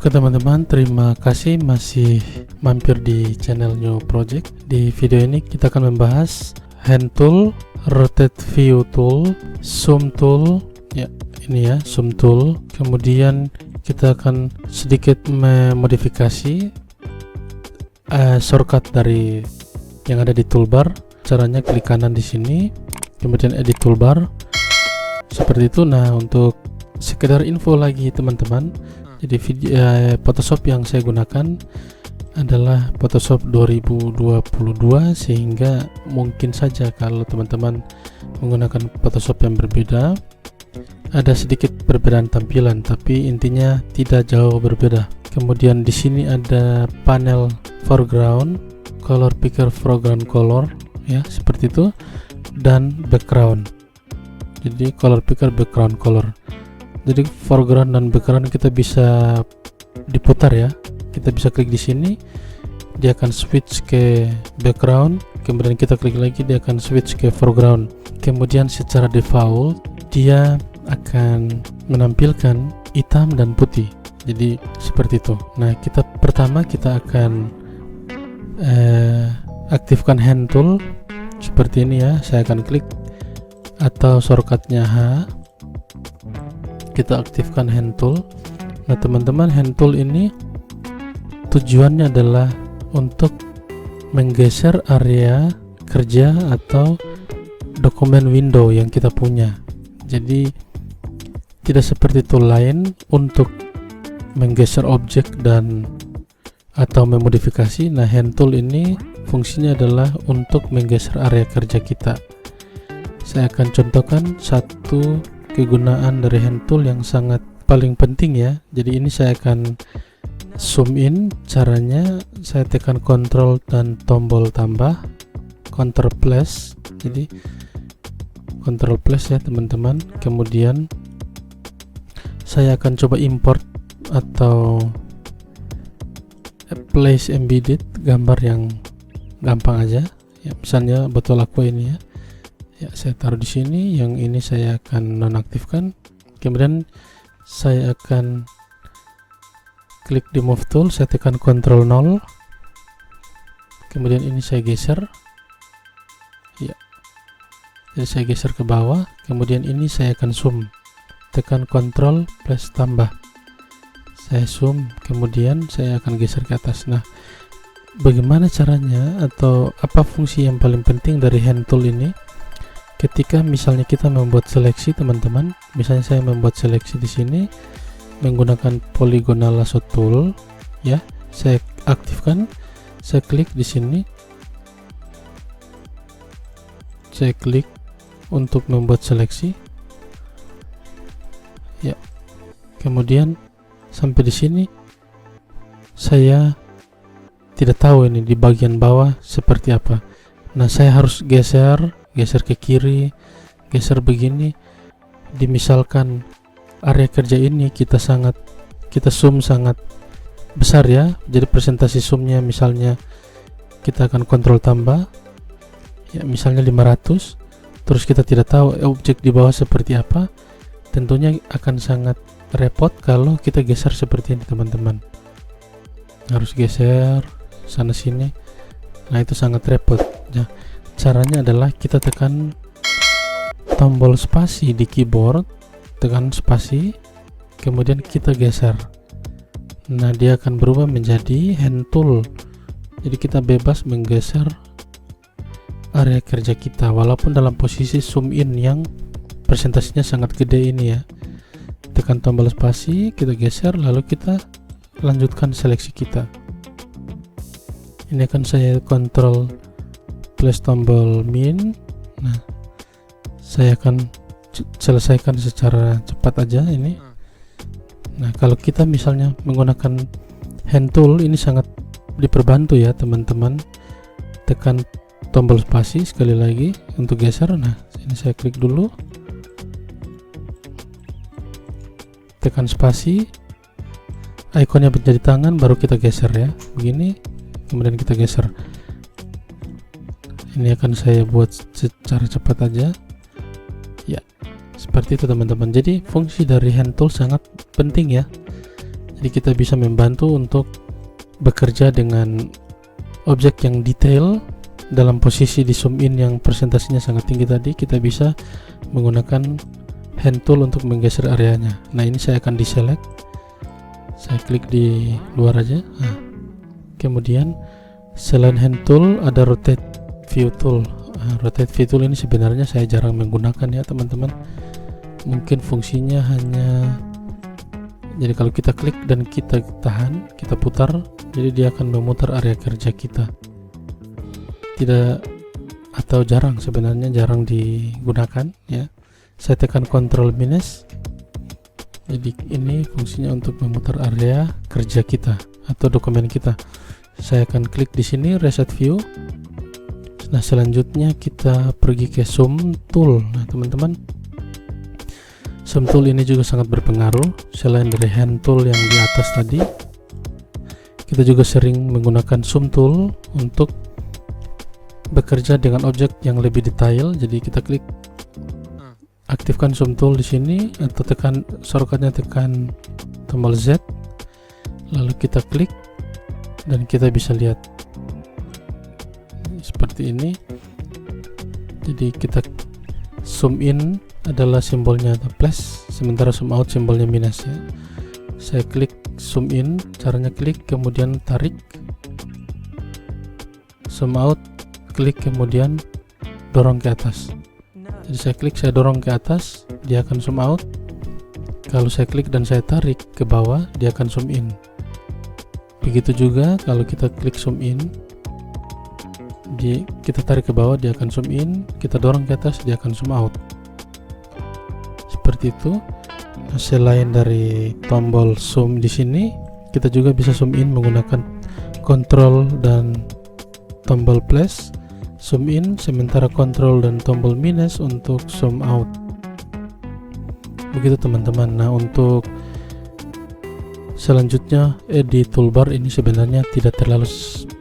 Oke teman-teman, terima kasih masih mampir di channel New Project. Di video ini kita akan membahas hand tool, rotate view tool, zoom tool. Ya, ini ya, zoom tool. Kemudian kita akan sedikit memodifikasi shortcut dari yang ada di toolbar. Caranya klik kanan di sini, kemudian edit toolbar. Seperti itu. Nah, untuk sekedar info lagi teman-teman, jadi Photoshop yang saya gunakan adalah Photoshop 2022, sehingga mungkin saja kalau teman-teman menggunakan Photoshop yang berbeda ada sedikit perbedaan tampilan, tapi intinya tidak jauh berbeda. Kemudian di sini ada panel foreground, color picker foreground color, ya seperti itu, dan background. Jadi color picker background color. Jadi foreground dan background kita bisa diputar ya. Kita bisa klik di sini, dia akan switch ke background. Kemudian kita klik lagi, dia akan switch ke foreground. Kemudian secara default dia akan menampilkan hitam dan putih. Jadi seperti itu. Nah, pertama kita akan aktifkan hand tool seperti ini ya. Saya akan klik atau shortcutnya H. Kita aktifkan hand tool. Nah teman-teman, hand tool ini tujuannya adalah untuk menggeser area kerja atau dokumen window yang kita punya. Jadi tidak seperti tool lain untuk menggeser objek dan atau memodifikasi. Nah, hand tool ini fungsinya adalah untuk menggeser area kerja kita. Saya akan contohkan satu kegunaan dari hand tool yang sangat paling penting ya. Jadi ini saya akan zoom in. Caranya saya tekan Ctrl dan tombol tambah, Ctrl plus. Jadi Ctrl plus ya teman-teman. Kemudian saya akan coba import atau place embedded gambar yang gampang aja ya, misalnya botol aqua ini ya. Ya, saya taruh di sini. Yang ini saya akan nonaktifkan. Kemudian saya akan klik di move tool, saya tekan Ctrl 0. Kemudian ini saya geser. Ya. Jadi saya geser ke bawah. Kemudian ini saya akan zoom. Tekan Ctrl plus tambah. Saya zoom, kemudian saya akan geser ke atas. Nah, bagaimana caranya atau apa fungsi yang paling penting dari hand tool ini? Ketika misalnya kita membuat seleksi teman-teman, misalnya saya membuat seleksi di sini menggunakan polygonal lasso tool, ya, saya aktifkan, saya klik di sini, saya klik untuk membuat seleksi, ya, kemudian sampai di sini saya tidak tahu ini di bagian bawah seperti apa. Nah, saya harus geser ke kiri, geser begini. Misalkan area kerja ini kita zoom sangat besar ya, jadi presentasi zoomnya misalnya kita akan kontrol tambah ya, misalnya 500, terus kita tidak tahu objek di bawah seperti apa. Tentunya akan sangat repot kalau kita geser seperti ini teman-teman, harus geser sana sini. Nah, itu sangat repot ya. Caranya adalah kita tekan tombol spasi di keyboard, tekan spasi, kemudian kita geser. Nah, dia akan berubah menjadi hand tool. Jadi kita bebas menggeser area kerja kita walaupun dalam posisi zoom in yang presentasinya sangat gede ini ya. Tekan tombol spasi, kita geser, lalu kita lanjutkan seleksi kita. Ini akan saya kontrol plus tombol min. Nah, saya akan selesaikan secara cepat aja ini. Nah, kalau kita misalnya menggunakan hand tool ini sangat diperbantu ya teman-teman. Tekan tombol spasi sekali lagi untuk geser. Nah, ini saya klik dulu, tekan spasi, ikonnya menjadi tangan, baru kita geser ya, begini, kemudian kita geser. Ini akan saya buat secara cepat aja ya, seperti itu teman-teman. Jadi fungsi dari hand tool sangat penting ya. Jadi kita bisa membantu untuk bekerja dengan objek yang detail dalam posisi di zoom in yang presentasinya sangat tinggi tadi. Kita bisa menggunakan hand tool untuk menggeser areanya. Nah, ini saya akan deselect, saya klik di luar aja. Nah, kemudian selain hand tool ada rotate view tool. Rotate view tool ini sebenarnya saya jarang menggunakan ya teman-teman. Mungkin fungsinya hanya, jadi kalau kita klik dan kita tahan, kita putar, jadi dia akan memutar area kerja kita. Tidak, atau jarang, sebenarnya jarang digunakan ya. Saya tekan Ctrl minus, jadi ini fungsinya untuk memutar area kerja kita atau dokumen kita. Saya akan klik di sini reset view. Nah, selanjutnya kita pergi ke zoom tool. Nah teman-teman, zoom tool ini juga sangat berpengaruh. Selain dari hand tool yang di atas tadi, kita juga sering menggunakan zoom tool untuk bekerja dengan objek yang lebih detail. Jadi kita klik, aktifkan zoom tool di sini atau tekan shortcutnya, tekan tombol Z, lalu kita klik dan kita bisa lihat seperti ini. Jadi kita zoom in adalah simbolnya plus, sementara zoom out simbolnya minus ya. Saya klik zoom in, caranya klik kemudian tarik, zoom out klik kemudian dorong ke atas. Jadi saya klik, saya dorong ke atas, dia akan zoom out. Kalau saya klik dan saya tarik ke bawah, dia akan zoom in. Begitu juga kalau kita klik zoom in, kita tarik ke bawah, dia akan zoom in. Kita dorong ke atas, dia akan zoom out. Seperti itu. Selain dari tombol zoom di sini, kita juga bisa zoom in menggunakan Ctrl dan tombol plus zoom in, sementara Ctrl dan tombol minus untuk zoom out. Begitu teman-teman. Nah, untuk selanjutnya edit toolbar ini sebenarnya tidak terlalu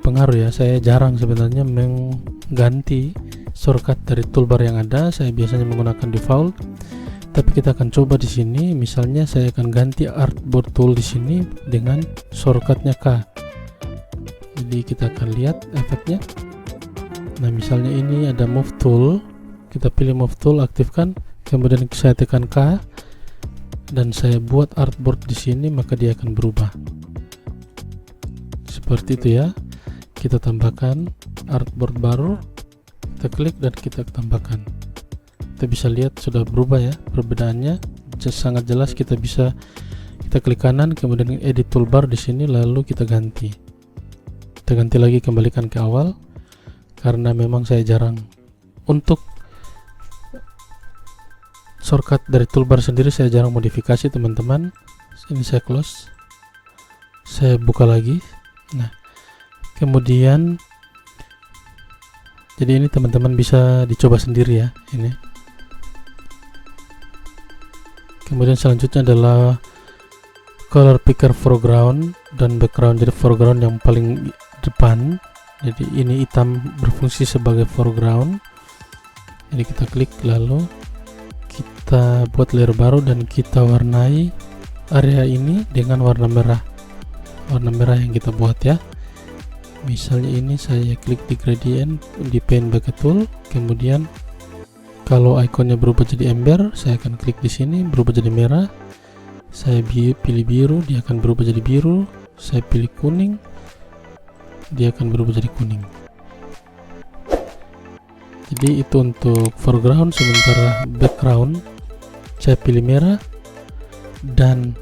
pengaruh ya. Saya jarang sebenarnya mengganti shortcut dari toolbar yang ada. Saya biasanya menggunakan default. Tapi kita akan coba di sini. Misalnya saya akan ganti artboard tool di sini dengan shortcutnya K. Jadi kita akan lihat efeknya. Nah, misalnya ini ada move tool, kita pilih move tool, aktifkan, kemudian saya tekan K dan saya buat artboard di sini, maka dia akan berubah. Seperti itu ya. Kita tambahkan artboard baru, kita klik dan kita tambahkan. Kita bisa lihat sudah berubah ya perbedaannya, sangat jelas. Kita klik kanan, kemudian edit toolbar di sini, lalu kita ganti. Kita ganti lagi, kembalikan ke awal. Karena memang saya jarang untuk shortcut dari toolbar sendiri, saya jarang modifikasi teman-teman. Ini saya close, saya buka lagi. Nah, kemudian jadi ini teman-teman bisa dicoba sendiri ya ini. Kemudian selanjutnya adalah color picker foreground dan background. Jadi foreground yang paling depan, jadi ini hitam berfungsi sebagai foreground. Jadi kita klik, lalu kita buat layer baru dan kita warnai area ini dengan warna merah yang kita buat ya. Misalnya ini saya klik di gradient di pen bucket tool, kemudian kalau ikonnya berubah jadi ember, saya akan klik di sini, berubah jadi merah. Saya pilih biru, dia akan berubah jadi biru. Saya pilih kuning, dia akan berubah jadi kuning. Jadi itu untuk foreground, sementara background saya pilih merah. Dan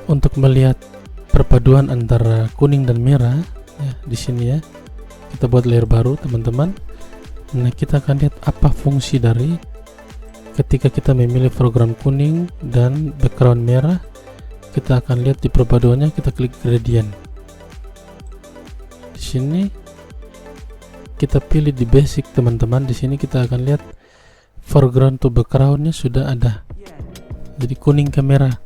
untuk melihat perpaduan antara kuning dan merah ya, di sini ya, kita buat layer baru teman-teman. Nah, kita akan lihat apa fungsi dari ketika kita memilih foreground kuning dan background merah. Kita akan lihat di perpaduannya, kita klik gradient. Di sini kita pilih di basic teman-teman. Di sini kita akan lihat foreground to backgroundnya sudah ada. Jadi kuning ke merah.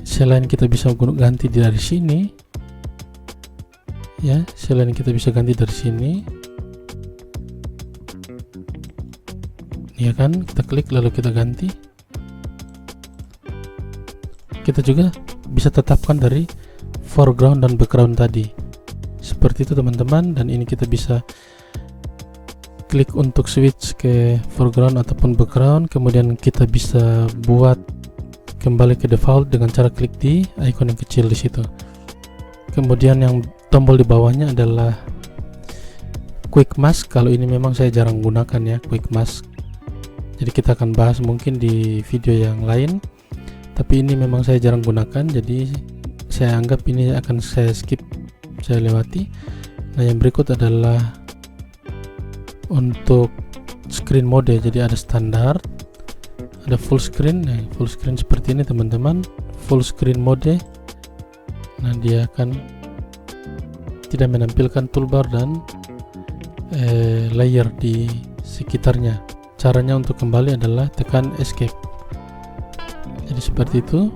Selain kita bisa ganti dari sini, ya, selain kita bisa ganti dari sini, ya kan, kita klik lalu kita ganti. kita juga bisa tetapkan dari foreground dan background tadi. Seperti itu teman-teman, dan ini kita bisa klik untuk switch ke foreground ataupun background, kemudian kita bisa buat kembali ke default dengan cara klik di icon yang kecil di situ. Kemudian yang tombol di bawahnya adalah quick mask. Kalau ini memang saya jarang gunakan ya, quick mask. Jadi kita akan bahas mungkin di video yang lain, tapi ini memang saya jarang gunakan, jadi saya anggap ini akan saya skip, saya lewati. Nah, yang berikut adalah untuk screen mode. Jadi ada standar, ada full screen. Nah, full screen seperti ini teman-teman, full screen mode. Nah, dia akan tidak menampilkan toolbar dan layer di sekitarnya. Caranya untuk kembali adalah tekan escape. Jadi seperti itu,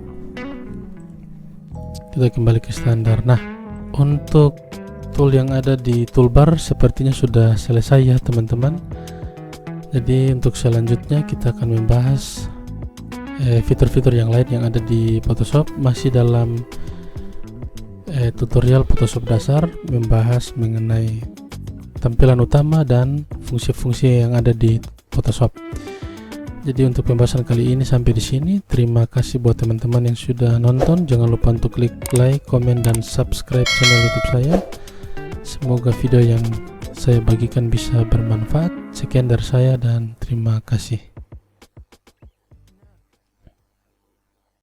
kita kembali ke standar. Nah, untuk tool yang ada di toolbar sepertinya sudah selesai ya teman-teman. Jadi untuk selanjutnya kita akan membahas fitur-fitur yang lain yang ada di Photoshop, masih dalam tutorial Photoshop dasar, membahas mengenai tampilan utama dan fungsi-fungsi yang ada di Photoshop. Jadi untuk pembahasan kali ini sampai di sini. Terima kasih buat teman-teman yang sudah nonton. Jangan lupa untuk klik like, komen, dan subscribe channel YouTube saya. Semoga video yang saya bagikan bisa bermanfaat. Sekian dari saya dan terima kasih.